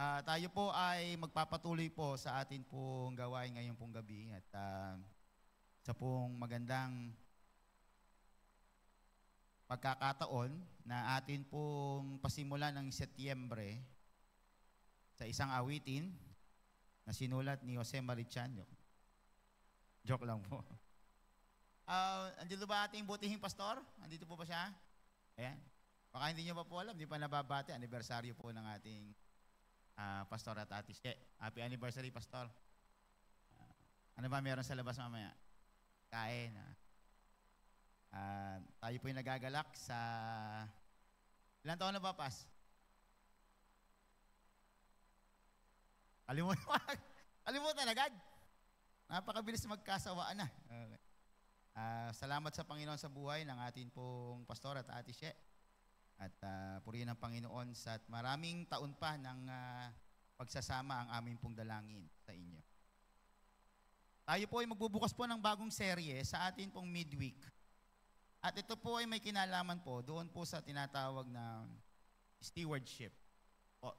Tayo po ay magpapatuloy po sa atin pong gawain ngayong pong gabi at sa pong magandang pagkakataon na atin pong pasimulan ng Setyembre sa isang awitin na sinulat ni Jose Marichanyo. Joke lang po. Andito ba ating butihing pastor? Andito po ba siya? Ayan. Baka hindi nyo pa po alam, hindi pa nababati. Anibersaryo po ng ating Pastor at Ate She. Happy anniversary, Pastor. Ano ba meron sa labas mamaya? Kain. Tayo po yung nagagalak sa... Ilan taon na ba, Pas? Kalimutan agad. Napakabilis magkasawaan na. Okay. Salamat sa Panginoon sa buhay ng ating pong Pastor at Ate She. At purihin ang Panginoon sa maraming taon pa ng pagsasama ang aming pong dalangin sa inyo. Tayo po ay magbubukas po ng bagong serye sa atin pong midweek. At ito po ay may kinalaman po doon po sa tinatawag na stewardship. Po,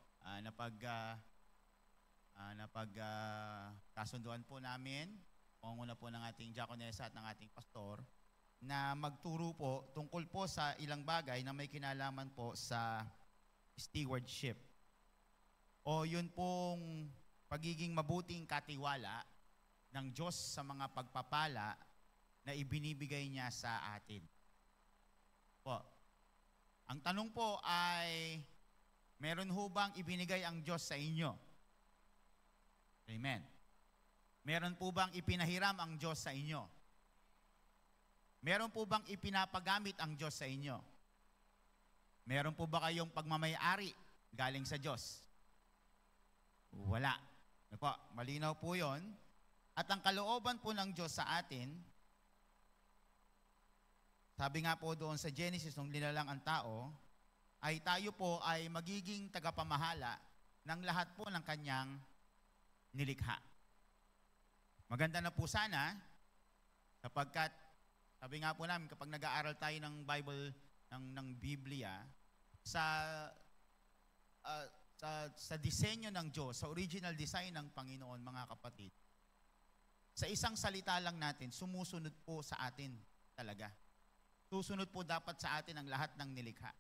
kasunduan po namin, pangunguna po ng ating diakonesa at ng ating pastor, na magturo po tungkol po sa ilang bagay na may kinalaman po sa stewardship. O yun pong pagiging mabuting katiwala ng Diyos sa mga pagpapala na ibinibigay niya sa atin. Po. Ang tanong po ay, meron ho bang ibinigay ang Diyos sa inyo? Amen. Meron po bang ipinahiram ang Diyos sa inyo? Meron po bang ipinapagamit ang Diyos sa inyo? Meron po ba kayong pagmamayari galing sa Diyos? Wala. Po, malinaw po yon. At ang kalooban po ng Diyos sa atin, sabi nga po doon sa Genesis, nung linalang ang tao, ay tayo po ay magiging tagapamahala ng lahat po ng kanyang nilikha. Maganda na po sana, sapagkat sabi nga po namin, kapag nag-aaral tayo ng Bible, ng Biblia, sa disenyo ng Diyos, sa original design ng Panginoon, mga kapatid, sa isang salita lang natin, sumusunod po sa atin talaga. Susunod po dapat sa atin ang lahat ng nilikha.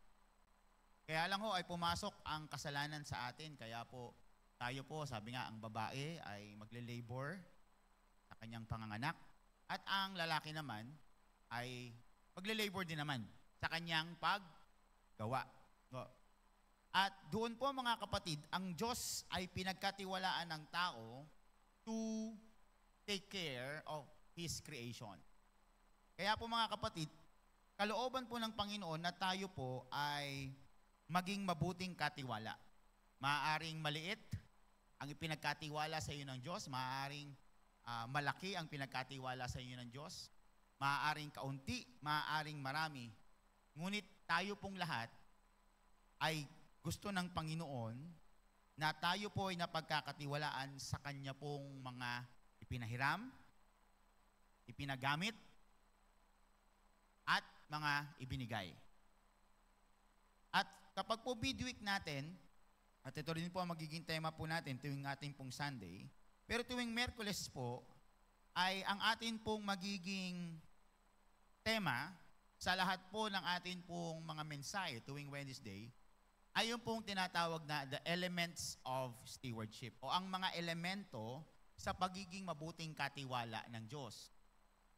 Kaya lang ho ay pumasok ang kasalanan sa atin, kaya po tayo po, sabi nga, ang babae ay magle-labor sa kanyang panganganak, at ang lalaki naman ay magle-labor din naman sa kanyang paggawa. At doon po mga kapatid, ang Diyos ay pinagkatiwalaan ng tao to take care of His creation. Kaya po mga kapatid, kalooban po ng Panginoon na tayo po ay maging mabuting katiwala. Maaaring maliit ang ipinagkatiwala sa iyo ng Diyos, maaaring malaki ang pinagkatiwala sa iyo ng Diyos, maaaring kaunti, maaaring marami. Ngunit tayo pong lahat ay gusto ng Panginoon na tayo po ay napagkakatiwalaan sa Kanya pong mga ipinahiram, ipinagamit, at mga ibinigay. At kapag po midweek natin, at ito rin po ang magiging tema po natin tuwing ating pong Sunday, pero tuwing Miyerkules po, ay ang atin pong magiging tema sa lahat po ng atin pong mga mensahe tuwing Wednesday ay yung pong tinatawag na the elements of stewardship o ang mga elemento sa pagiging mabuting katiwala ng Diyos.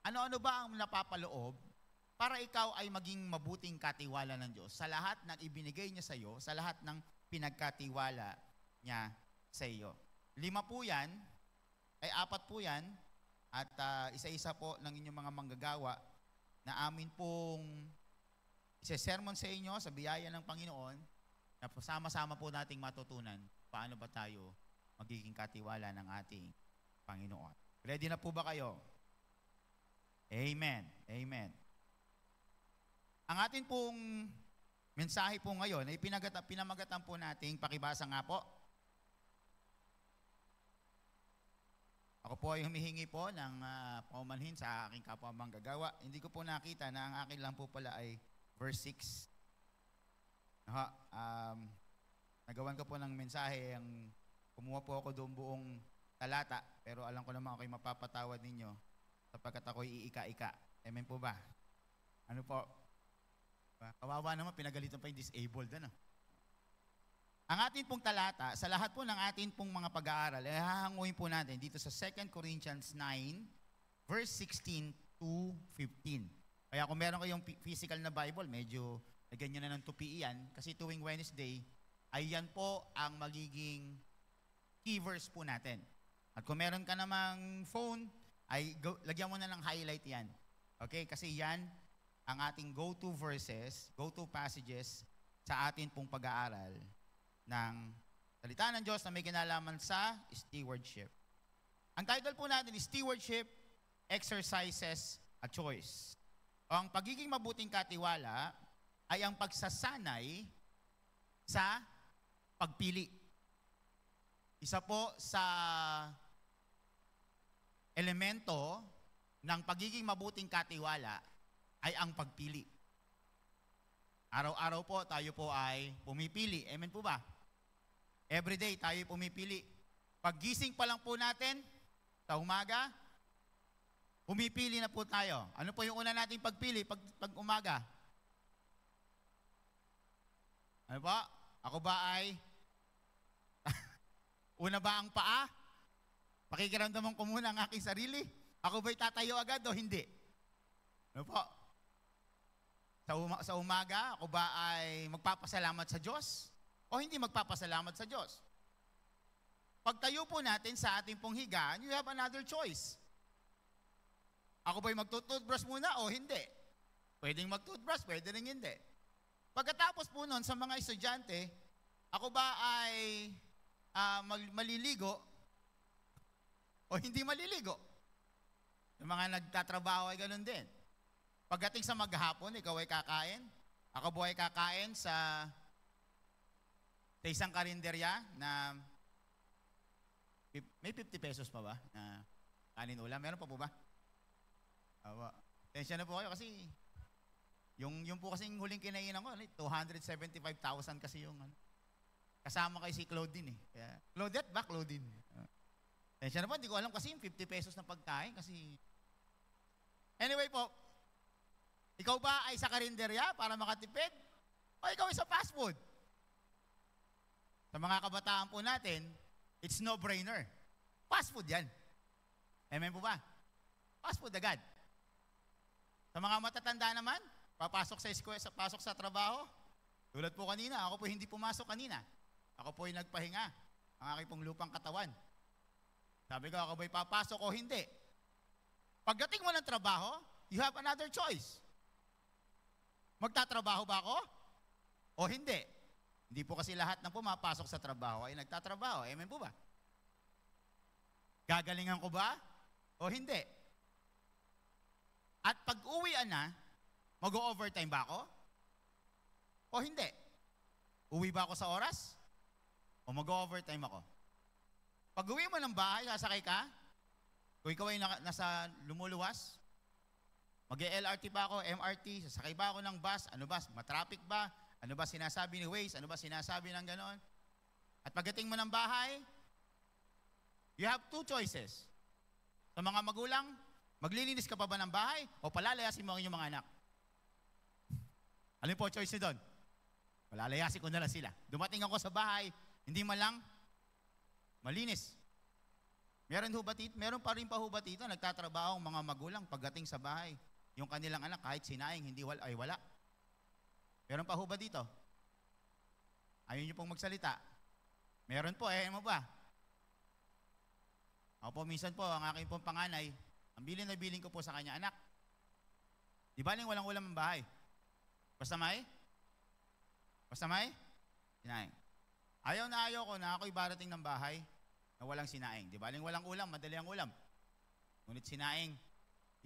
Ano-ano ba ang napapaloob para ikaw ay maging mabuting katiwala ng Diyos sa lahat ng ibinigay niya sa iyo, sa lahat ng pinagkatiwala niya sa iyo? 5 po yan, ay 4 po yan, at isa-isa po ng inyong mga manggagawa na amin pong isa-sermon sa inyo sa biyaya ng Panginoon na sama-sama po nating matutunan paano ba tayo magiging katiwala ng ating Panginoon. Ready na po ba kayo? Amen. Amen. Ang atin pong mensahe po ngayon ay pinamagatan po nating pakibasa nga po. Ako po ay humihingi po ng paumanhin sa aking kapwa manggagawa. Hindi ko po nakita na ang akin lang po pala ay verse 6. nagawan ko po ng mensahe, kumuha po ako doon buong talata, pero alam ko naman ako'y mapapatawad ninyo sapagkat ako'y iika-ika. Amen po ba? Ano po? Kawawa naman, pinagalitan pa yung disabled. Ano? Ang atin pong talata, sa lahat po ng atin pong mga pag-aaral, hahanguin po natin dito sa 2 Corinthians 9, verse 16 to 15. Kaya kung meron kayong physical na Bible, medyo lagyan nyo na ng tupi yan, kasi tuwing Wednesday, ay yan po ang magiging key verse po natin. At kung meron ka namang phone, ay lagyan mo na ng highlight yan. Okay? Kasi yan ang ating go-to verses, go-to passages sa atin pong pag-aaral ng salita ng Diyos na may kinalaman sa stewardship. Ang title po natin is Stewardship Exercises a Choice. O ang pagiging mabuting katiwala ay ang pagsasanay sa pagpili. Isa po sa elemento ng pagiging mabuting katiwala ay ang pagpili. Araw-araw po tayo po ay pumipili. Amen po ba? Everyday tayo pumipili. Paggising pa lang po natin sa umaga, pumipili na po tayo. Ano po yung una nating pagpili pag umaga? Ano po? Ako ba ay una ba ang paa? Pakikiramdaman ko muna ang aking sarili. Ako ba'y tatayo agad o hindi? Ano po? Sa umaga, ako ba ay magpapasalamat sa Diyos? O hindi magpapasalamat sa Diyos? Pagtayo po natin sa ating pong higaan, you have another choice. Ako ba'y magtutoothbrush muna o hindi? Pwedeng magtoothbrush, pwede rin hindi. Pagkatapos po nun, sa mga estudyante, ako ba ay maliligo o hindi maliligo? Yung mga nagtatrabaho ay ganun din. Pagdating sa maghapon, ikaw ay kakain. Ako po ay kakain sa isang karinderya na may 50 pesos pa ba na kanin ulam? Meron pa po ba? Tensya na po kayo kasi yung po kasing huling kinainan ko, 275,000 kasi yung kasama kayo si Claudine eh. Kaya, Claudette ba? Claudine. Tensya na po, hindi ko alam kasi yung 50 pesos na pagkain kasi. Anyway po, ikaw ba ay sa karinderya para makatipid? O ikaw ay sa fast food? Sa mga kabataan po natin, it's no-brainer. Fast food yan. Amen po ba? Fast food agad. Sa mga matatanda naman, papasok sa eskwela, pasok sa trabaho, tulad po kanina, ako po hindi pumasok kanina. Ako po ay nagpahinga, ang aking pong lupang katawan. Sabi ko, ako ba'y papasok o hindi? Pagdating mo ng trabaho, you have another choice. Magtatrabaho ba ako? O hindi? Hindi po kasi lahat ng pumapasok sa trabaho ay nagtatrabaho. Amen po ba? Gagalingan ko ba? O hindi? At pag uwian na, mag-overtime ba ako? O hindi? Uwi ba ako sa oras? O mag-overtime ako? Pag uwi mo ng bahay, sasakay ka? Kung ikaw ay nasa lumuluwas, mag-LRT ba ako, MRT, sasakay ba ako ng bus? Ano ba? Matraffic ba? Ano ba sinasabi ni Waze? Ano ba sinasabi ng ganon? At pagdating mo ng bahay, you have two choices. Sa mga magulang, maglilinis ka pa ba ng bahay o palalayasin mo ang inyong mga anak? Alin po choice niyo doon? Palalayasin ko na lang sila. Dumating ako sa bahay, hindi man lang malinis. Meron pa rin ho ba dito, nagtatrabaho ang mga magulang pagdating sa bahay. Yung kanilang anak, kahit sinaing, ay wala. Meron pa ho ba dito? Ayaw niyo pong magsalita. Meron po, mo ba? Ako po, minsan po, ang aking pong panganay, ang bilin na bilin ko po sa kanya, anak, di ba walang ulam ang bahay? Basta may? Sinaing. Ayaw na ayaw ko na ako'y barating ng bahay na walang sinaing. Di ba walang ulam, madali ang ulam. Ngunit sinaing,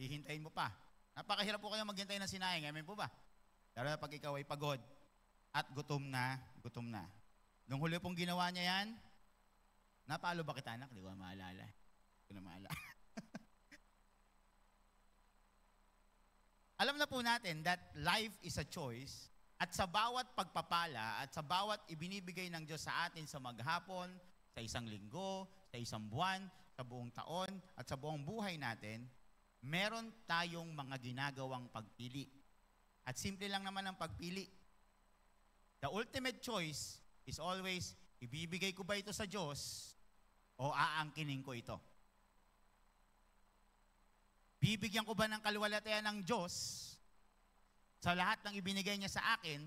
hihintayin mo pa. Napakahirap po kayo maghintay ng sinaing. Amen po ba? Lalo na pag ikaw ay pagod at gutom na. Nung huli pong ginawa niya yan, napalo ba kita anak? Hindi ko na maalala. Alam na po natin that life is a choice At sa bawat pagpapala at sa bawat ibinibigay ng Diyos sa atin sa maghapon, sa isang linggo, sa isang buwan, sa buong taon, at sa buong buhay natin, meron tayong mga ginagawang pagpili. At simple lang naman ang pagpili. The ultimate choice is always, ibibigay ko ba ito sa Diyos o aangkinin ko ito? Bibigyan ko ba ng kaluwalhatian ng Diyos sa lahat ng ibinigay niya sa akin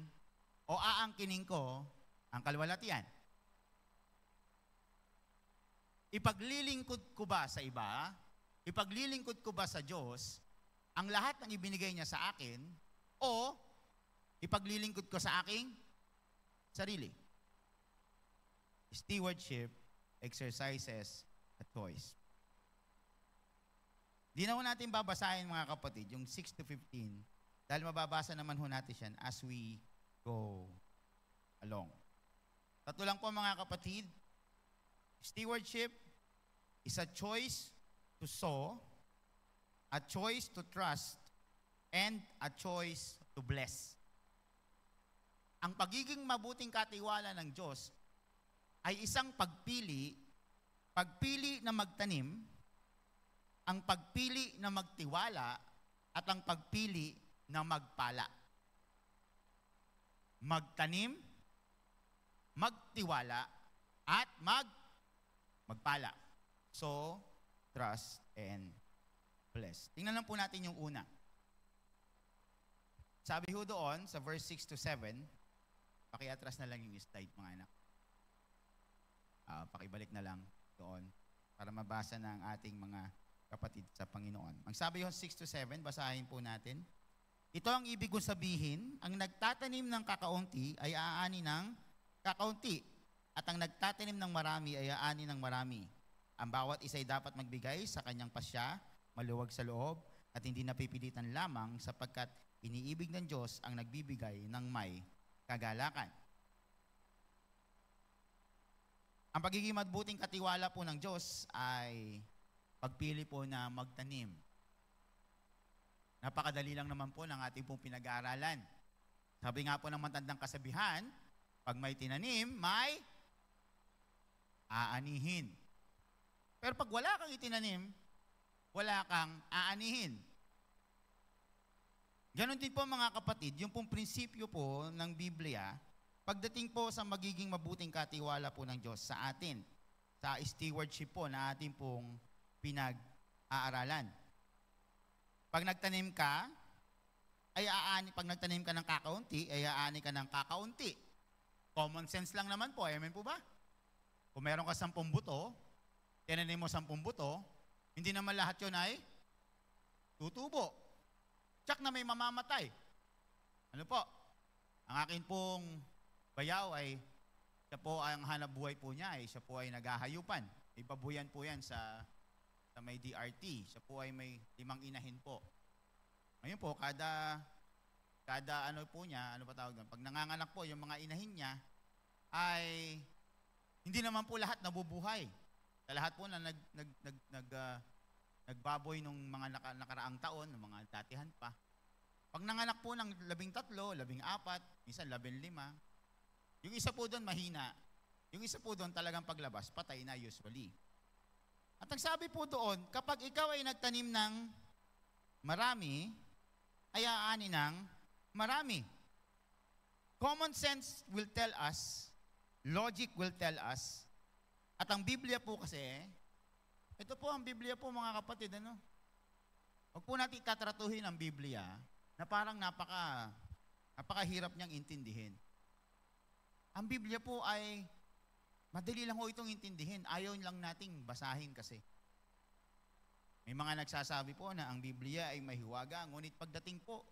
o aangkinin ko ang kaluwalhatian? Ipaglilingkod ko ba sa iba? Ipaglilingkod ko ba sa Diyos ang lahat ng ibinigay niya sa akin o ipaglilingkod ko sa aking sarili? Stewardship exercises a choice. Di na ho natin babasahin mga kapatid, yung 6 to 15, dahil mababasa naman ho natin yan as we go along. Tatlo lang po mga kapatid. Stewardship is a choice to sow, a choice to trust, and a choice to bless. Ang pagiging mabuting katiwala ng Diyos ay isang pagpili na magtanim, ang pagpili na magtiwala, at ang pagpili na magpala. Magtanim, magtiwala, at magpala. So, trust and bless. Tingnan lang po natin yung una. Sabi ho doon sa verse 6 to 7, pakiatras na lang yung slide mga anak. Pakibalik na lang doon para mabasa ng ating mga kapatid sa Panginoon. Ang sabi ho 6 to 7, basahin po natin. Ito ang ibig kong sabihin, ang nagtatanim ng kakaunti ay aani ng kakaunti, at ang nagtatanim ng marami ay aani ng marami. Ang bawat isa ay dapat magbigay sa kanyang pasya, maluwag sa loob, at hindi napipilitan lamang sapagkat iniibig ng Diyos ang nagbibigay ng may kagalakan. Ang pagiging mabuting katiwala po ng Diyos ay pagpili po na magtanim. Napakadali lang naman po ng ating pong pinag-aaralan. Sabi nga po ng matandang kasabihan, pag may tinanim, may aanihin. Pero pag wala kang itinanim, wala kang aanihin. Ganon din po mga kapatid, yung pong prinsipyo po ng Biblia, pagdating po sa magiging mabuting katiwala po ng Diyos sa atin, sa stewardship po na ating pong pinag-aaralan. Pag nagtanim ka, pag nagtanim ka ng kakaunti, ay aani ka ng kakaunti. Common sense lang naman po, amen po ba? Kung meron ka 10 buto, tinanim mo 10 buto, hindi naman lahat yun ay tutubo. Tsak na may mamamatay. Ano po? Ang akin pong bayaw ay, siya po ang hanap buhay po niya ay, siya po ay naghahayupan. Ibabuyan po yan sa may DRT. Siya po ay may 5 inahin po. Ngayon po, kada ano po niya, ano pa tawag doon? Pag nanganganak po, yung mga inahin niya, ay hindi naman po lahat nabubuhay. Sa lahat po na nagbaboy nung mga nakaraang taon, ng mga datihan pa. Pag nanganak po ng 13, 14, minsan 15, yung isa po doon mahina. Yung isa po doon talagang paglabas, patay na usually. At ang sabi po doon, kapag ikaw ay nagtanim ng marami, ay aani ng marami. Common sense will tell us, logic will tell us, at ang Biblia po kasi, ito po ang Biblia po mga kapatid, ano? Huwag po natin tatratuhin ang Biblia na parang napakahirap niyang intindihin. Ang Biblia po ay madali lang ho itong intindihin. Ayaw lang nating basahin kasi. May mga nagsasabi po na ang Biblia ay mahiwaga, ngunit pagdating po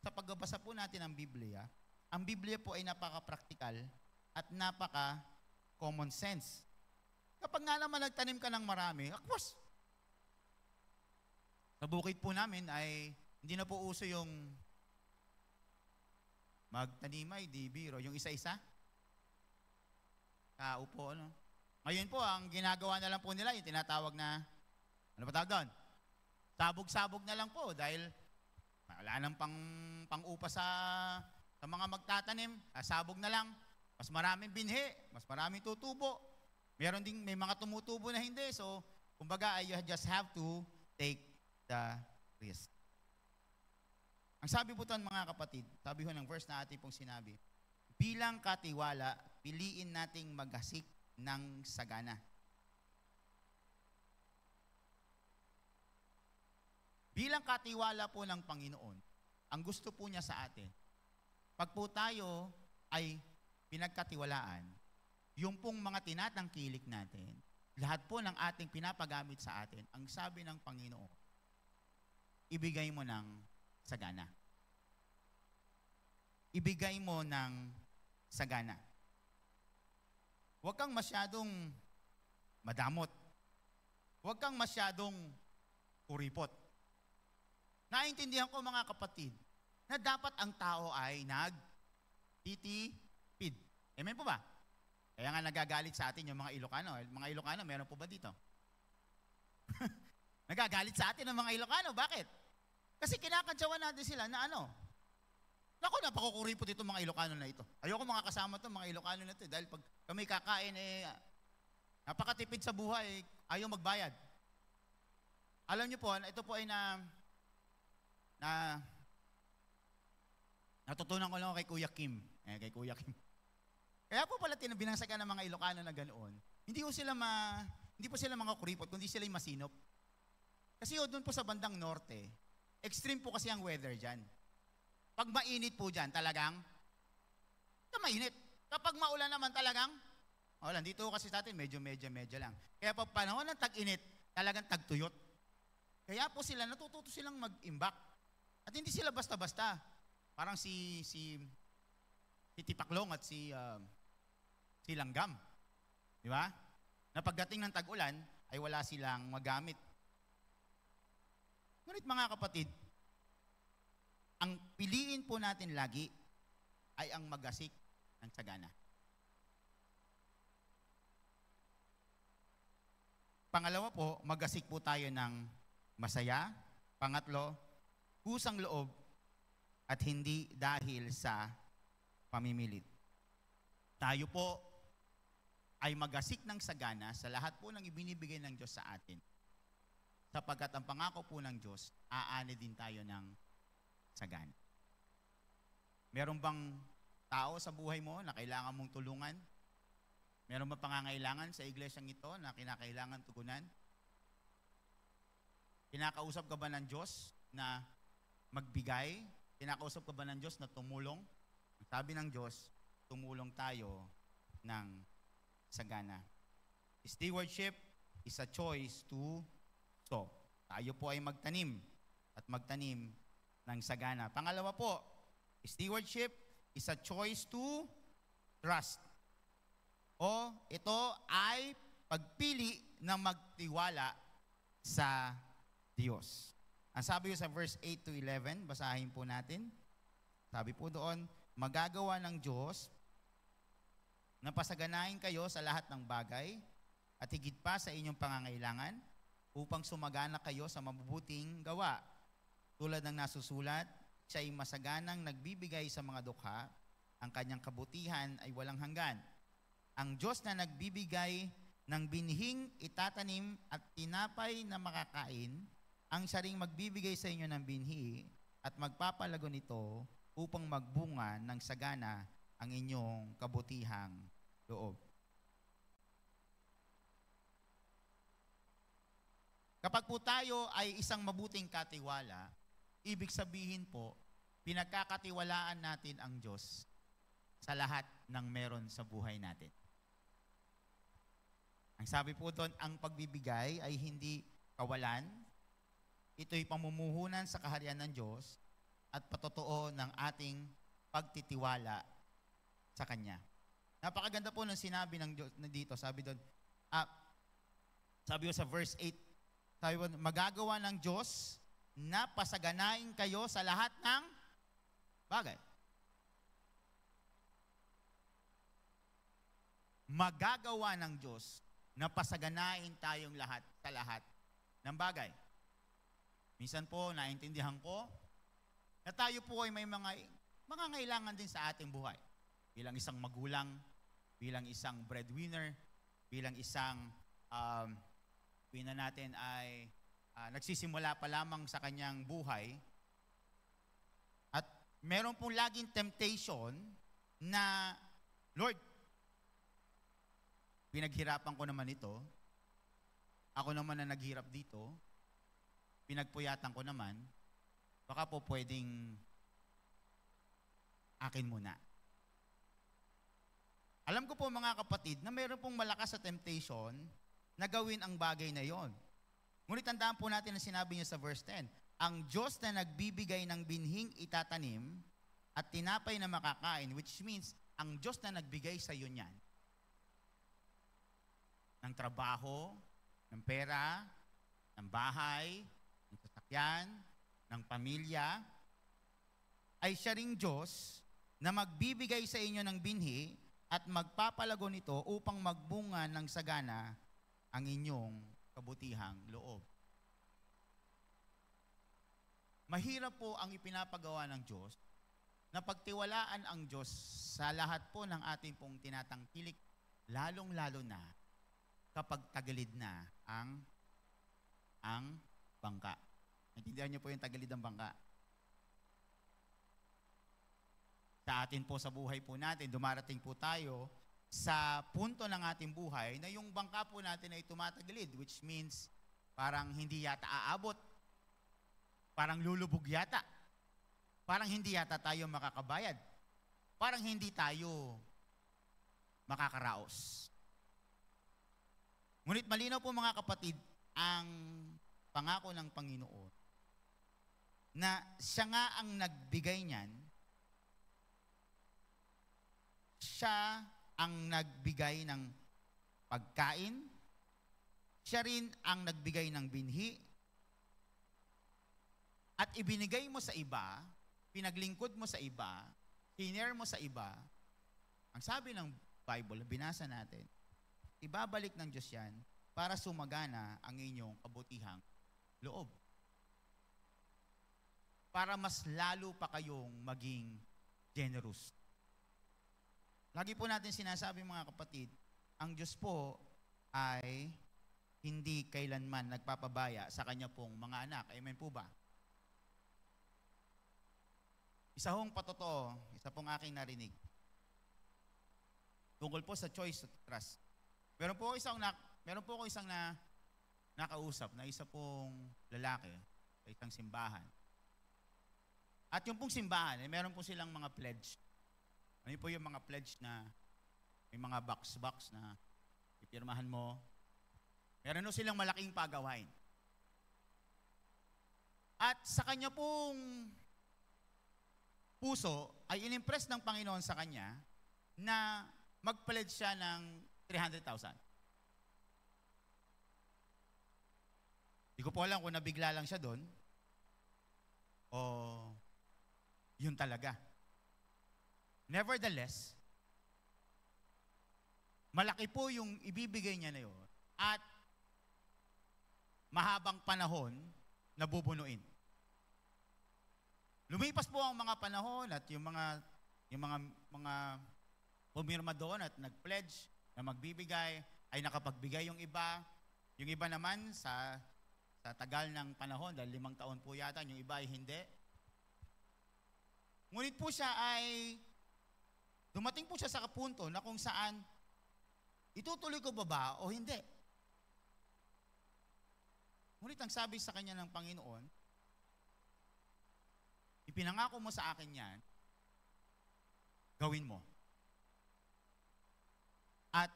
sa pagbabasa po natin ng Biblia, ang Biblia po ay napaka-practical at napaka-common sense. Kapag nga naman nagtanim ka ng marami, akwas! Sa bukid po namin ay hindi na po uso yung magtanimay, di biro, yung isa-isa. Upo, ano? Ngayon po, ang ginagawa na lang po nila, yung tinatawag na, ano pa tawag doon? Sabog-sabog na lang po dahil wala nang pang-upa Sa mga magtatanim, sabog na lang, mas maraming binhi, mas maraming tutubo. May mga tumutubo na hindi. So, kumbaga, you just have to take the risk. Ang sabi po ito mga kapatid, sabi ho ng verse na ating pong sinabi, bilang katiwala, piliin nating maghasik ng sagana. Bilang katiwala po ng Panginoon, ang gusto po niya sa atin, pag po tayo ay pinagkatiwalaan, yung pong mga tinatangkilik natin, lahat po ng ating pinapagamit sa atin, ang sabi ng Panginoon, ibigay mo ng sagana. Ibigay mo ng sagana. Huwag kang masyadong madamot. Huwag kang masyadong kuripot. Naintindihan ko mga kapatid, na dapat ang tao ay nagtitipid. Amen po ba? Kaya nga nagagalit sa atin yung mga Ilocano. Mga Ilocano, meron po ba dito? Nagagalit sa atin ang mga Ilocano. Bakit? Kasi kinakantsawan natin sila na naku, napakukuripot itong mga Ilocano na ito. Ayoko mga kasama itong mga Ilocano na ito. Dahil pag kami kakain, napakatipid sa buhay, ayaw magbayad. Alam niyo po, ito po ay natutunan ko lang kay Kuya Kim. Kay Kuya Kim. Kaya po pala binangsagan ng mga Ilocano na ganoon. Hindi po sila mga kuripot, kundi sila yung masinop. Kasi doon po sa bandang norte, extreme po kasi ang weather dyan. Pag mainit po dyan, talagang mainit. Kapag maulan naman talagang, maulan. Dito kasi sa atin, medyo lang. Kaya pag panahon ng tag-init, talagang tagtuyot. Kaya po natututo silang mag-imbak. At hindi sila basta-basta. Parang si Tipaklong at si Langgam. Di ba? Na pagdating ng tag-ulan, ay wala silang magamit. Ngunit mga kapatid, ang piliin po natin lagi ay ang maghasik ng sagana. Pangalawa po, maghasik po tayo ng masaya. Pangatlo, kusang loob at hindi dahil sa pamimilit. Tayo po ay maghasik ng sagana sa lahat po ng ibinibigay ng Diyos sa atin. Sapagkat ang pangako po ng Diyos, aani din tayo ng sagana. Meron bang tao sa buhay mo na kailangan mong tulungan? Meron bang pangangailangan sa iglesyang ito na kinakailangan tugunan? Kinakausap ka ba ng Diyos na magbigay? Kinakausap ka ba ng Diyos na tumulong? Sabi ng Diyos, tumulong tayo ng sagana. Stewardship is a choice to sow. Tayo po ay magtanim at magtanim ng sagana. Pangalawa po, stewardship is a choice to trust. O ito ay pagpili na magtiwala sa Diyos. Ang sabi ko sa verse 8 to 11, basahin po natin. Sabi po doon, magagawa ng Diyos na pasaganahin kayo sa lahat ng bagay at higit pa sa inyong pangangailangan upang sumagana kayo sa mabubuting gawa. Tulad ng nasusulat, siya ay masaganang nagbibigay sa mga dukha, ang kanyang kabutihan ay walang hanggan. Ang Diyos na nagbibigay ng binhing itatanim at tinapay na makakain, ang siya ring magbibigay sa inyo ng binhi at magpapalago nito upang magbunga ng sagana ang inyong kabutihang loob. Kapag po tayo ay isang mabuting katiwala, ibig sabihin po, pinagkakatiwalaan natin ang Diyos sa lahat ng meron sa buhay natin. Ang sabi po doon, ang pagbibigay ay hindi kawalan. Ito'y pamumuhunan sa kaharian ng Diyos at patotoo ng ating pagtitiwala sa Kanya. Napakaganda po ng sinabi ng Diyos dito. Sabi doon, sabi ko sa verse 8, sabi po, magagawa ng Diyos na pasaganain kayo sa lahat ng bagay. Magagawa ng Diyos na pasaganain tayong lahat sa lahat ng bagay. Minsan po, naintindihan ko na tayo po ay may mga mangangailangan din sa ating buhay. Bilang isang magulang, bilang isang breadwinner, bilang isang pina natin ay nagsisimula pa lamang sa kanyang buhay. At meron pong laging temptation na, Lord, pinaghirapan ko naman ito. Ako naman na naghirap dito. Pinagpuyatan ko naman. Baka po pwedeng akin muna. Alam ko po mga kapatid na meron pong malakas sa temptation na gawin ang bagay na yon. Ngunit tandaan po natin ang sinabi niya sa verse 10. Ang Diyos na nagbibigay ng binhing itatanim at tinapay na makakain, which means ang Diyos na nagbigay sa iyo niyan. Ng trabaho, ng pera, ng bahay, ng sasakyan, ng pamilya, ay siya ring Diyos na magbibigay sa inyo ng binhi at magpapalago nito upang magbunga ng sagana ang inyong kabutihang loob. Mahirap po ang ipinapagawa ng Diyos na pagtiwalaan ang Diyos sa lahat po ng ating pong tinatangkilik, lalong-lalo na kapag tagalid na ang bangka. Naintindihan niyo po yung tagalid ng bangka? Sa atin po sa buhay po natin, dumarating po tayo sa punto ng ating buhay na yung bangka po natin ay tumatagilid, which means parang hindi yata aabot, parang lulubog yata, parang hindi yata tayo makakabayad, parang hindi tayo makakaraos. Ngunit malinaw po mga kapatid, ang pangako ng Panginoon na siya nga ang nagbigay niyan, siya ang nagbigay ng pagkain, siya rin ang nagbigay ng binhi, at ibinigay mo sa iba, pinaglingkod mo sa iba, sinare mo sa iba. Ang sabi ng Bible, binasa natin, ibabalik ng Diyos yan para sumagana ang inyong kabutihang loob. Para mas lalo pa kayong maging generous. Lagi po natin sinasabi mga kapatid, ang Diyos po ay hindi kailanman nagpapabaya sa Kanya pong mga anak. Amen po ba? Isa hong patotoo, isa pong aking narinig. Tungkol po sa choice of trust. Meron po ako isang nakausap na isa pong lalaki sa isang simbahan. At yung pong simbahan, meron po silang mga pledge. Ano po yung mga pledge na may mga box na ipirmahan mo. Meron po silang malaking pagawain. At sa kanya pong puso ay inimpress ng Panginoon sa kanya na mag-pledge siya ng 300,000. Hindi ko po alam kung nabigla lang siya doon o yun talaga. Nevertheless, malaki po yung ibibigay niya na yun at mahabang panahon na bubunuin. Lumipas po ang mga panahon at yung mga pumirma doon at nag-pledge na magbibigay ay nakapagbigay yung iba. Yung iba naman sa tagal ng panahon, dahil 5 taon po yata, yung iba ay hindi. Ngunit po siya ay dumating po siya sa punto na kung saan itutuloy ko ba o hindi. Ngunit ang sabi sa kanya ng Panginoon, ipinangako mo sa akin yan, gawin mo. At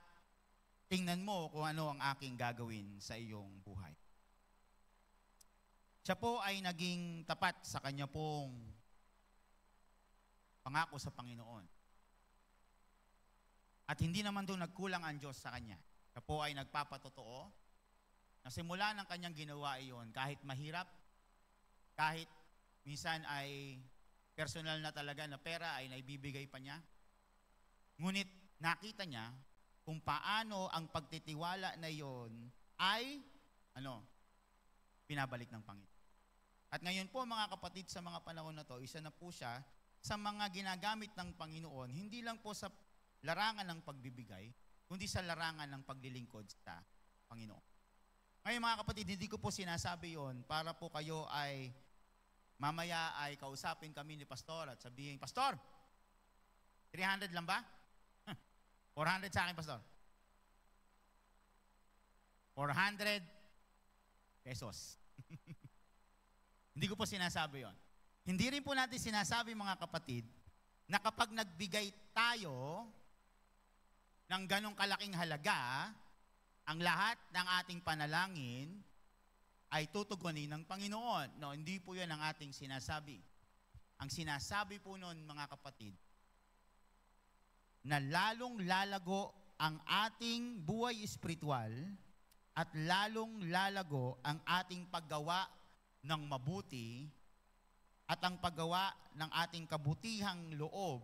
tingnan mo kung ano ang aking gagawin sa iyong buhay. Siya po ay naging tapat sa kanya pong pangako sa Panginoon. At hindi naman doon nagkulang ang Diyos sa kanya. Siya po ay nagpapatotoo na simula ng kanyang ginawa iyon, kahit mahirap, kahit minsan ay personal na talaga na pera ay naibibigay pa niya, ngunit nakita niya kung paano ang pagtitiwala na iyon ay pinabalik ng Panginoon. At ngayon po mga kapatid, sa mga panahon na to, isa na po siya sa mga ginagamit ng Panginoon, hindi lang po sa larangan ng pagbibigay, kundi sa larangan ng paglilingkod sa Panginoon. Ngayon mga kapatid, hindi ko po sinasabi yon para po kayo ay mamaya ay kausapin kami ni Pastor at sabihin, Pastor, 300 lang ba? 400 sa akin, Pastor. 400 pesos. Hindi ko po sinasabi yon. Hindi rin po natin sinasabi mga kapatid na kapag nagbigay tayo ng ganong kalaking halaga, ang lahat ng ating panalangin ay tutugunin ng Panginoon. No, hindi po yan ang ating sinasabi. Ang sinasabi po noon mga kapatid, na lalong lalago ang ating buhay espiritual at lalong lalago ang ating paggawa ng mabuti at ang paggawa ng ating kabutihang loob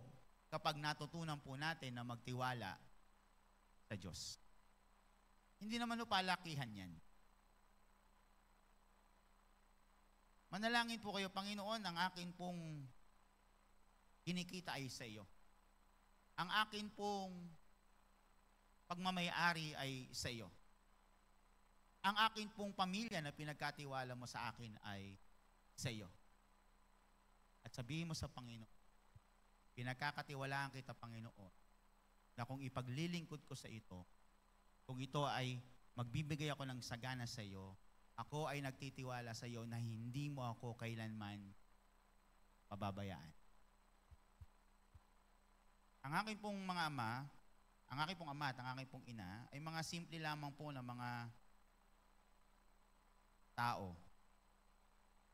kapag natutunan po natin na magtiwala sa Diyos. Hindi naman palakihan yan. Manalangin po kayo, Panginoon, ang akin pong kinikita ay sa iyo. Ang akin pong pagmamayari ay sa iyo. Ang akin pong pamilya na pinagkatiwala mo sa akin ay sa iyo. At sabihin mo sa Panginoon, pinagkakatiwalaan kita, Panginoon, na kung ipaglilingkod ko sa ito, kung ito ay magbibigay ako ng sagana sa iyo, ako ay nagtitiwala sa iyo na hindi mo ako kailanman pababayaan. Ang aking pong mga ama, ang aking pong ama at ang aking pong ina ay mga simple lamang po na mga tao.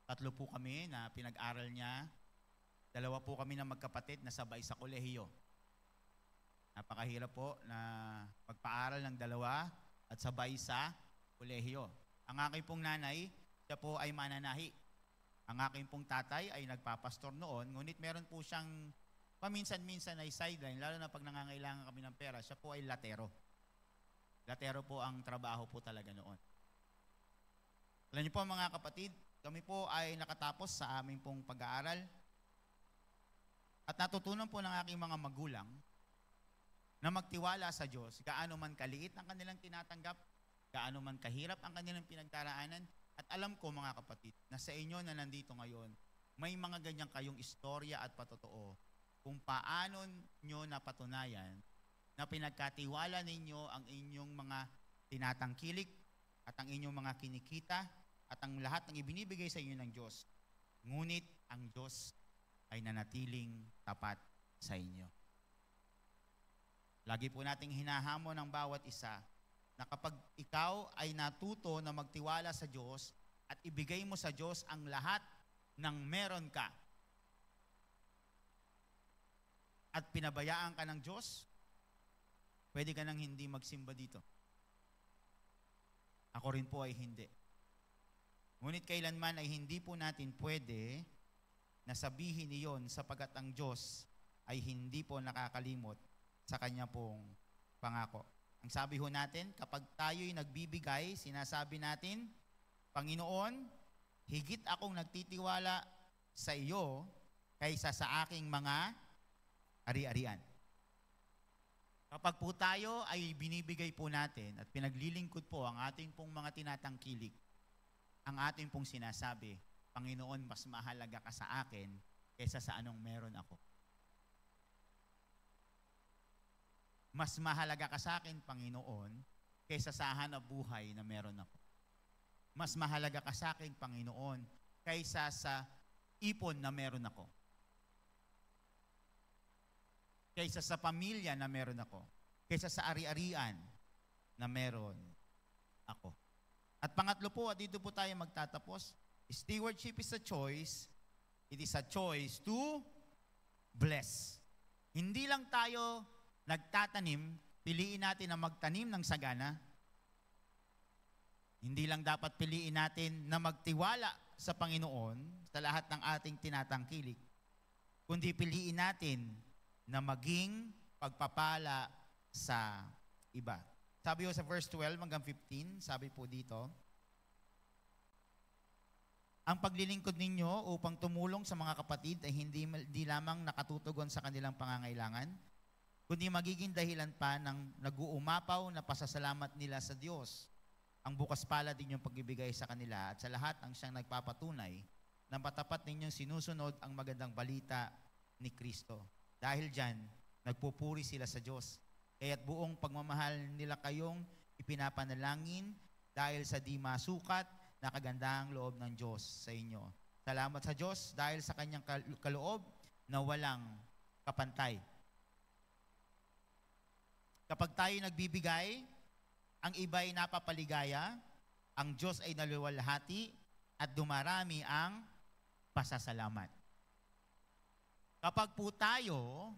3 po kami na pinag-aral niya. 2 po kami na magkapatid na sabay sa kolehiyo. Napakahirap po na magpaaral ng 2 at sabay sa kolehiyo. Ang aking pong nanay, siya po ay mananahi. Ang aking pong tatay ay nagpapastor noon, ngunit meron po siyang paminsan-minsan ay sideline, lalo na pag nangangailangan kami ng pera, siya po ay latero. Latero po ang trabaho po talaga noon. Alam niyo po mga kapatid, kami po ay nakatapos sa aming pong pag-aaral at natutunan po ng aking mga magulang na magtiwala sa Diyos, gaano man kaliit ang kanilang tinatanggap, gaano man kahirap ang kanilang pinagdaraanan. At alam ko mga kapatid, na sa inyo na nandito ngayon, may mga ganyan kayong istorya at patotoo kung paano nyo napatunayan na pinagkatiwala ninyo ang inyong mga tinatangkilik at ang inyong mga kinikita at ang lahat ng ibinibigay sa inyo ng Diyos. Ngunit ang Diyos ay nanatiling tapat sa inyo. Lagi po nating hinahamon ng bawat isa na kapag ikaw ay natuto na magtiwala sa Diyos at ibigay mo sa Diyos ang lahat ng meron ka at pinabayaan ka ng Diyos, pwede ka nang hindi magsimba dito. Ako rin po ay hindi. Ngunit kailanman ay hindi po natin pwede na sabihin iyon sapagkat ang Diyos ay hindi po nakakalimot sa Kanya pong pangako. Ang sabi ho natin, kapag tayo'y nagbibigay, sinasabi natin, Panginoon, higit akong nagtitiwala sa iyo kaysa sa aking mga ari-arian. Kapag po tayo ay binibigay po natin at pinaglilingkod po ang ating pong mga tinatangkilik, ang ating pong sinasabi, Panginoon, mas mahalaga ka sa akin kaysa sa anong meron ako. Mas mahalaga ka sa akin, Panginoon, kaysa sa hanap buhay na meron ako. Mas mahalaga ka sa akin, Panginoon, kaysa sa ipon na meron ako. Kaysa sa pamilya na meron ako. Kaysa sa ari-arian na meron ako. At pangatlo po, at dito po tayo magtatapos, stewardship is a choice. It is a choice to bless. Hindi lang tayo nagtatanim, piliin natin na magtanim ng sagana. Hindi lang dapat piliin natin na magtiwala sa Panginoon sa lahat ng ating tinatangkilik, kundi piliin natin na maging pagpapala sa iba. Sabi po sa verse 12 hanggang 15, sabi po dito, Ang paglilingkod ninyo upang tumulong sa mga kapatid ay hindi lamang nakatutugon sa kanilang pangangailangan, kundi magiging dahilan pa ng nag-uumapaw na pasasalamat nila sa Diyos. Ang bukas palad din yung pagbibigay sa kanila at sa lahat ang siyang nagpapatunay na matapat ninyong sinusunod ang magandang balita ni Kristo. Dahil dyan, nagpupuri sila sa Diyos. Kaya't buong pagmamahal nila kayong ipinapanalangin dahil sa di masukat na kagandahang loob ng Diyos sa inyo. Salamat sa Diyos dahil sa kanyang kaloob na walang kapantay. Kapag tayo nagbibigay, ang iba'y napapaligaya, ang Diyos ay naluwalhati at dumarami ang pasasalamat. Kapag po tayo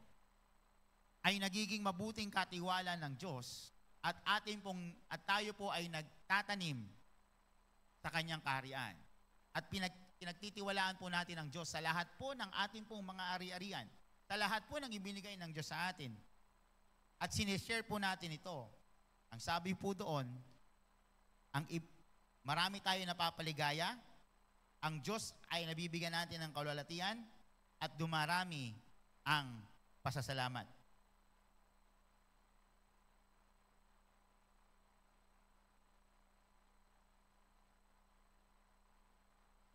ay nagiging mabuting katiwala ng Diyos at tayo po ay nagtatanim sa kanyang kaharian at pinagtitiwalaan po natin ang Diyos sa lahat po ng ating pong mga ari-arian, sa lahat po ng ibinigay ng Diyos sa atin. At sinishare po natin ito. Ang sabi po doon, marami tayo napapaligaya, ang Diyos ay nabibigyan natin ng kaluwalhatian at dumarami ang pasasalamat.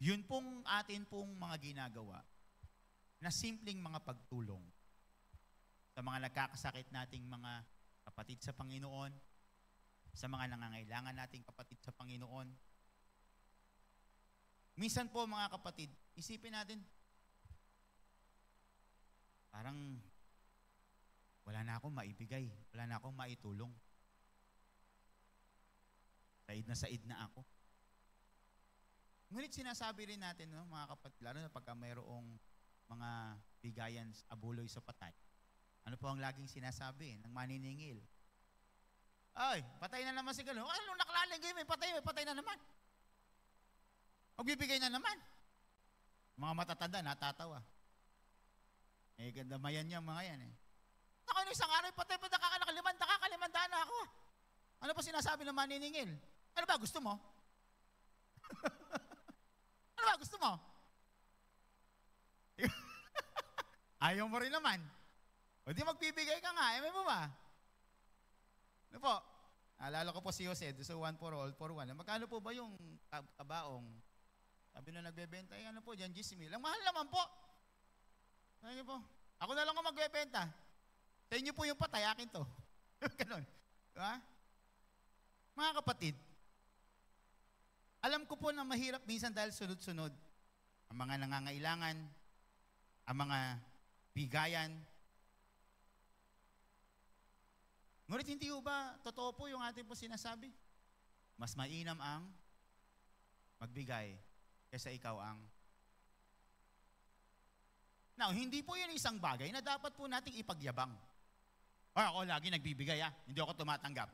Yun pong atin pong mga ginagawa na simpleng mga pagtulong sa mga nagkakasakit nating mga kapatid sa Panginoon, sa mga nangangailangan nating kapatid sa Panginoon. Minsan po mga kapatid, isipin natin, parang wala na akong maibigay, wala na akong maitulong. Said na ako. Ngunit sinasabi rin natin, no, mga kapatid, lalo na pagka mayroong mga bigayan abuloy sa patay. Ano po ang laging sinasabi ng maniningil? Ay, patay na naman si Galo. Ano, naklalagay, may patay na naman. Magbibigay na naman. Mga matatanda, natatawa. Eh, gandamayan niya mga yan eh. Ako no, isang araw, patay pa nakakalimanda na ako. Ano pa sinasabi ng maniningil? Ano ba, gusto mo? Ano ba, gusto mo? Ayaw mo rin naman. O di magbibigay ka nga, mo ba? Ano po? Alala ko po si Jose, so 1 for all, for 1. Magkano po ba yung kabaong? Sabi na nagbebenta, ano po, dyan, 10,000. Ang mahal naman po. Sabi niyo po, ako na lang ang magbebenta. Sa inyo po yung patay, akin to. Ganon. Diba? Mga kapatid, alam ko po na mahirap minsan dahil sunod-sunod ang mga nangangailangan, ang mga bigayan. Ngunit hindi po ba totoo po yung ating po sinasabi? Mas mainam ang magbigay kaysa ikaw ang... Now, hindi po yun isang bagay na dapat po nating ipagyabang. Ako lagi nagbibigay, hindi ako tumatanggap.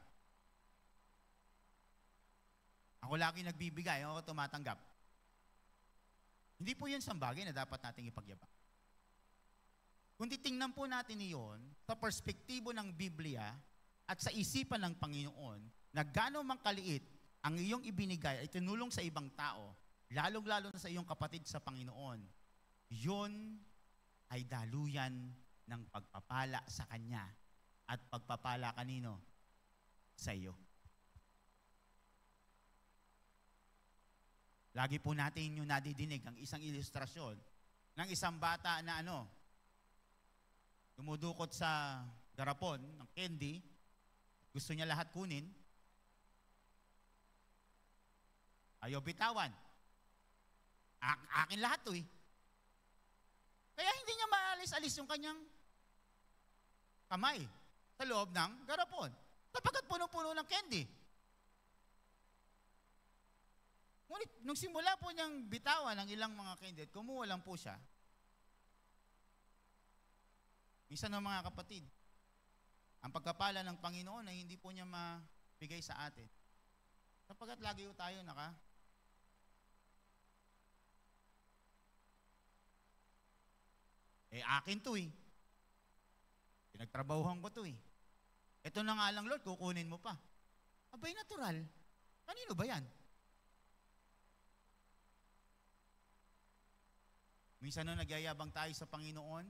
Ako lagi nagbibigay, ako tumatanggap. Hindi po yun isang bagay na dapat nating ipagyabang. Kung titingnan po natin iyon sa perspektibo ng Biblia at sa isipan ng Panginoon, na gaano mang kaliit ang iyong ibinigay ay tinulong sa ibang tao, lalong-lalo na sa iyong kapatid sa Panginoon, yun ay daluyan ng pagpapala sa Kanya at pagpapala kanino? Sa iyo. Lagi po natin yung nadidinig ang isang ilustrasyon ng isang bata na dumudukot sa garapon ng candy, gusto niya lahat kunin, ayaw bitawan. Akin lahat to eh. Kaya hindi niya maalis-alis yung kanyang kamay sa loob ng garapon. Sapagkat puno-puno ng candy. Ngunit, nung simula po niyang bitawan ng ilang mga candy, kumuha lang po siya. Minsan ng mga kapatid, ang pagkapala ng Panginoon ay hindi po niya mabigay sa atin. Sapagkat lagi po tayo akin to eh. Pinagtrabahuhan ko to eh. Ito na nga lang, Lord, kukunin mo pa. Abay, natural. Kanino ba yan? Minsan nagyayabang tayo sa Panginoon.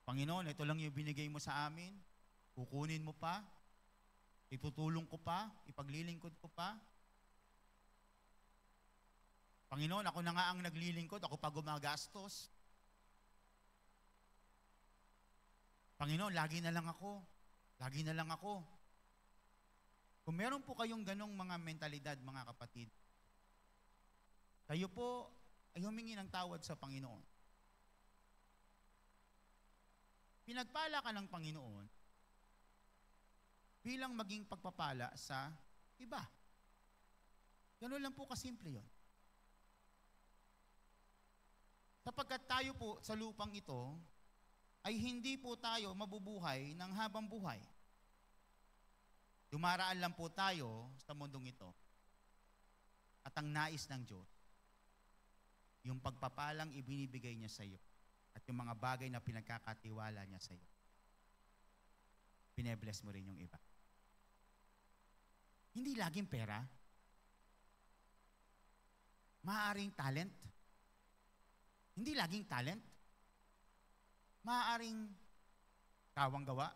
Panginoon, ito lang yung binigay mo sa amin. Kukunin mo pa. Itutulong ko pa. Ipaglilingkod ko pa. Panginoon, ako na nga ang naglilingkod. Ako pa gumagastos. Panginoon, lagi na lang ako. Lagi na lang ako. Kung meron po kayong ganong mga mentalidad, mga kapatid, kayo po ay humingi ng tawad sa Panginoon. Pinagpala ka ng Panginoon bilang maging pagpapala sa iba. Ganun lang po kasimple yun. Sapagkat tayo po sa lupang ito, ay hindi po tayo mabubuhay ng habang buhay. Dumaraan lang po tayo sa mundong ito. At ang nais ng Diyos, yung pagpapalang ibinibigay niya sa iyo at yung mga bagay na pinagkakatiwala niya sa iyo. Pinebless mo rin yung iba. Hindi laging pera. Maaaring talent. Hindi laging talent. Maaaring kawang gawa.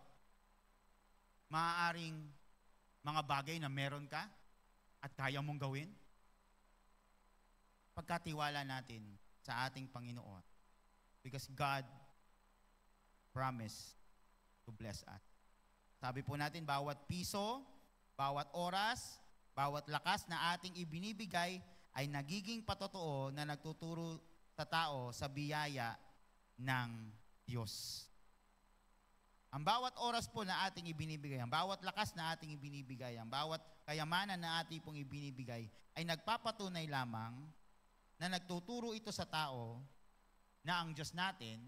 Maaaring mga bagay na meron ka at kaya mong gawin. Pagkatiwala natin sa ating Panginoon. Because God promised to bless us. Sabi po natin, bawat piso, bawat oras, bawat lakas na ating ibinibigay ay nagiging patotoo na nagtuturo sa tao sa biyaya ng Diyos. Ang bawat oras po na ating ibinibigay, ang bawat lakas na ating ibinibigay, ang bawat kayamanan na ating pong ibinibigay ay nagpapatunay lamang na nagtuturo ito sa tao na ang Diyos natin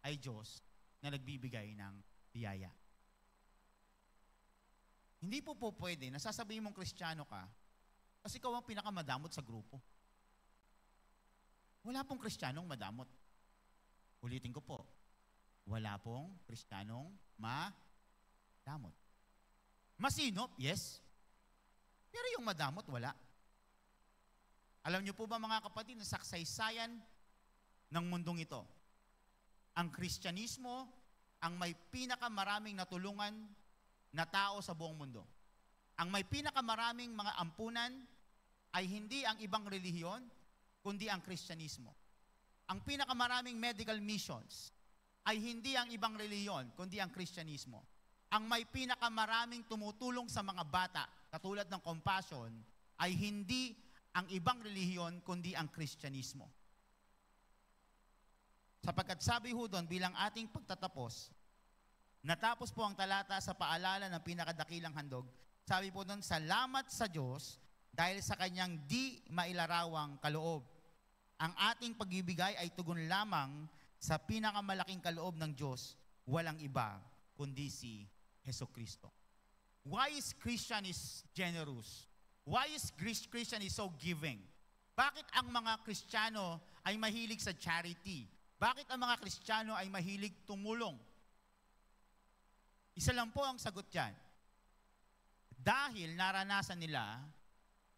ay Diyos na nagbibigay ng biyaya. Hindi po pwede na sasabihin mong Kristiyano ka kasi ikaw ang pinakamadamot sa grupo. Wala pong Kristiyanong madamot. Ulitin ko po, wala pong Kristiyanong madamot. Masinop, yes. Pero yung madamot, wala. Alam niyo po ba mga kapatid, na saksaysayan ng mundong ito, ang Kristyanismo ang may pinakamaraming natulungan na tao sa buong mundo. Ang may pinakamaraming mga ampunan ay hindi ang ibang relihiyon, kundi ang Kristyanismo. Ang pinakamaraming medical missions ay hindi ang ibang relihiyon, kundi ang Kristyanismo. Ang may pinakamaraming tumutulong sa mga bata, katulad ng Compassion, ay hindi ang ibang relihiyon, kundi ang Kristyanismo. Sapagkat sabi ho doon, bilang ating pagtatapos, natapos po ang talata sa paalala ng pinakadakilang handog, sabi po doon, salamat sa Diyos dahil sa kanyang di mailarawang kaloob. Ang ating pagbibigay ay tugon lamang sa pinakamalaking kaloob ng Diyos, walang iba kundi si Hesukristo. Why is Christian is generous? Why is Christian is so giving? Bakit ang mga Kristiyano ay mahilig sa charity? Bakit ang mga Kristiyano ay mahilig tumulong? Isa lang po ang sagot dyan. Dahil naranasan nila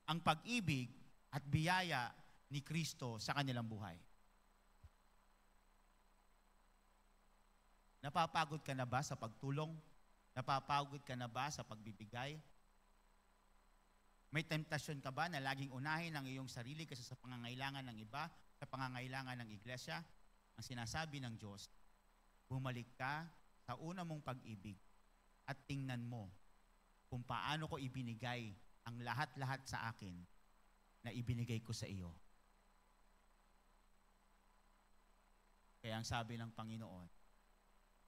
ang pag-ibig at biyaya ni Kristo sa kanilang buhay. Napapagod ka na ba sa pagtulong? Napapagod ka na ba sa pagbibigay? May temptasyon ka ba na laging unahin ang iyong sarili kasi sa pangangailangan ng iba, sa pangangailangan ng iglesia? Ang sinasabi ng Diyos, bumalik ka sa una mong pag-ibig at tingnan mo kung paano ko ibinigay ang lahat-lahat sa akin na ibinigay ko sa iyo. Kaya ang sabi ng Panginoon,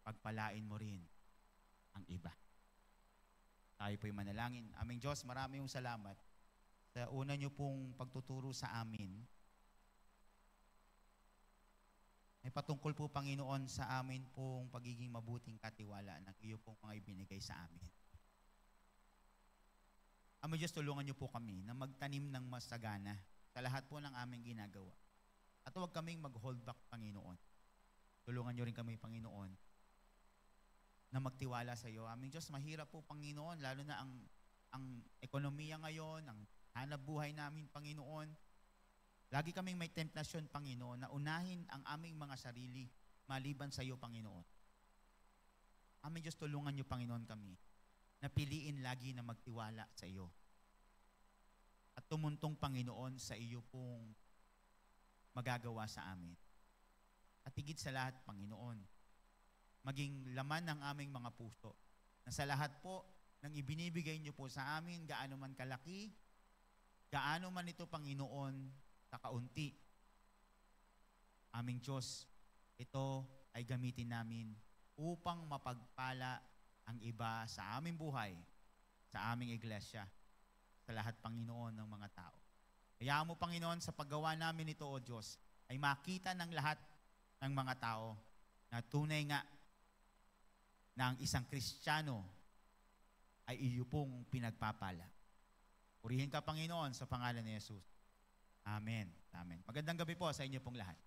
pagpalain mo rin ang iba. Tayo po'y manalangin. Aming Diyos, marami yung salamat sa una niyo pong pagtuturo sa amin. May patungkol po, Panginoon, sa amin pong pagiging mabuting katiwala ng iyo pong mga ibinigay sa amin. Aming Diyos, tulungan niyo po kami na magtanim ng masagana sa lahat po ng aming ginagawa. At huwag kaming mag-hold back, Panginoon. Tulungan niyo rin kami, Panginoon, na magtiwala sa iyo. Aming Diyos, mahirap po, Panginoon, lalo na ang ekonomiya ngayon, ang hanap buhay namin, Panginoon. Lagi kaming may temptasyon, Panginoon, na unahin ang aming mga sarili maliban sa iyo, Panginoon. Aming Diyos, tulungan niyo, Panginoon, kami na piliin lagi na magtiwala sa iyo. At tumuntong, Panginoon, sa iyo pong magagawa sa amin. At higit sa lahat, Panginoon, maging laman ng aming mga puso na sa lahat po ng ibinibigay niyo po sa amin, gaano man kalaki, gaano man ito, Panginoon, kakaunti. Aming Diyos, ito ay gamitin namin upang mapagpala ang iba sa aming buhay, sa aming iglesia, sa lahat, Panginoon, ng mga tao. Kaya mo, Panginoon, sa paggawa namin ito, O Diyos, ay makita ng lahat ng mga tao na tunay nga na ang isang Kristiyano ay iyo pong pinagpapala. Purihin ka, Panginoon, sa pangalan ni Jesus. Amen. Amen. Magandang gabi po sa inyo pong lahat.